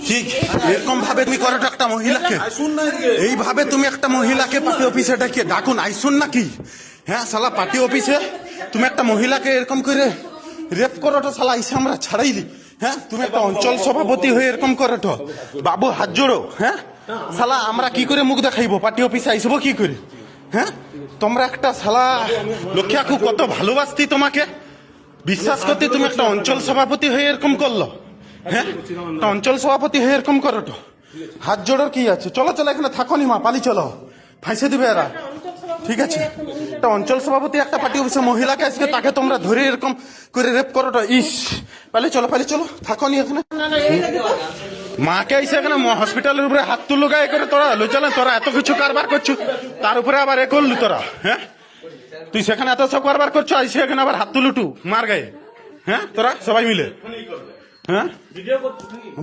ঠিক এরকম ভাবে তুমি করো একটা মহিলাকে, এইভাবে তুমি একটা মহিলাকে পার্টি অফিসে ডেকে ডাকুন আইসুন নাকি? হ্যাঁ শালা পার্টি অফিসে তুমি একটা মহিলাকে এরকম করে রেপ করোটো শালা আইসে আমরা ছাড়াইলি। হ্যাঁ তুমি একটা অঞ্চল সভাপতি হয়ে এরকম করোটো বাবু হাত জোড়ো। হ্যাঁ শালা আমরা কি করে মুখ দেখাইবো? পার্টি অফিসে আইসবো কি করে? হ্যাঁ তোমরা একটা শালা লক্ষ্যাকু কত ভালোবাসতি তোমাকে, বিশ্বাস করতে তুমি একটা অঞ্চল সভাপতি হয়ে এরকম করলো। হ্যাঁ একটা অঞ্চল সভাপতি হয়ে এরকম করো তো, হাত জোড়ার কি আছে? চলো চলো এখানে থাকো নি মা, পালি চলো, ফাঁসে দিবে এরা। ঠিক আছে একটা অঞ্চল সভাপতি একটা পার্টি অফিসে মহিলাকে আজকে তাকে তোমরা ধরে এরকম করে রেপ করো তো, ইস পালি চলো থাকো নি এখানে। মাকে এসে এখানে হসপিটালের উপরে হাত তুলো গায়ে করে তোরা লুচালেন, তোরা এত কিছু কারবার করছো, তার উপরে আবার এ করলু তোরা। হ্যাঁ তুই সেখানে এত সব কারবার করছো, আইসে এখানে আবার হাত তুলুটু মার গায়ে। হ্যাঁ তোরা সবাই মিলে হ্যাঁ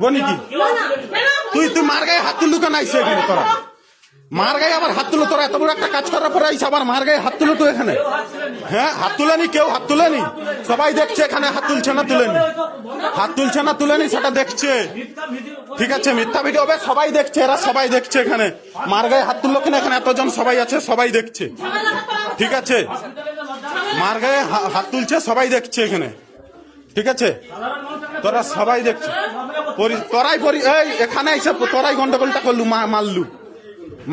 বনি কি তুই মার গায়ে হাত তুললু কেন আইসে এখানে? তোরা মার গায়ে আবার হাত তুলো, তোরা এত বড় একটা কাজ করার পরে আইসে আবার মার গায়ে হাত তুলো তো এখানে। হ্যাঁ হাত তুলেনি, কেউ হাত তুলেনি, সবাই দেখছে এখানে হাত তুলছে না তুলেনি, হাত তুলছে না তুলেনি সেটা দেখছে। ঠিক আছে মিথ্যা ভিডিও হবে, সবাই দেখছে, এরা সবাই দেখছে এখানে মার গায়ে হাত তুললো কিনা, এখানে এতজন সবাই আছে সবাই দেখছে। ঠিক আছে মার গায়ে হাত তুলছে সবাই দেখছে এখানে। ঠিক আছে তোরা সবাই দেখছে, তোরাই এই এখানে এসে তোরাই গন্ডগোলটা করলু,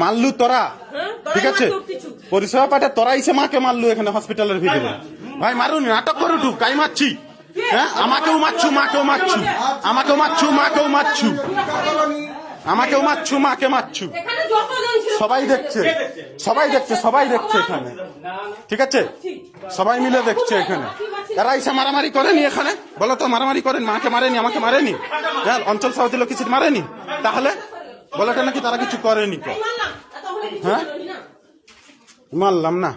মারলু তোরা। ঠিক আছে পরিষেবা পাঠে তোরা এসে মাকে মারলু এখানে হসপিটালের ভিতরে। ভাই মারুন, নাটক করুটু, কাই মারছি? হ্যাঁ আমাকেও মারছু, মাকে মারছু, মাকে মারছু, সবাই দেখছে এখানে। ঠিক আছে সবাই মিলে দেখছে এখানে। এরা এসে মারামারি করেনি এখানে? বলো তো মারামারি করেন? মাকে মারেনি, আমাকে মারেনি, হ্যাঁ অঞ্চল সভাপতি লোক কিছু মারেনি, তাহলে বলোটা নাকি তারা কিছু করেনি? হ্যাঁ মারলাম না।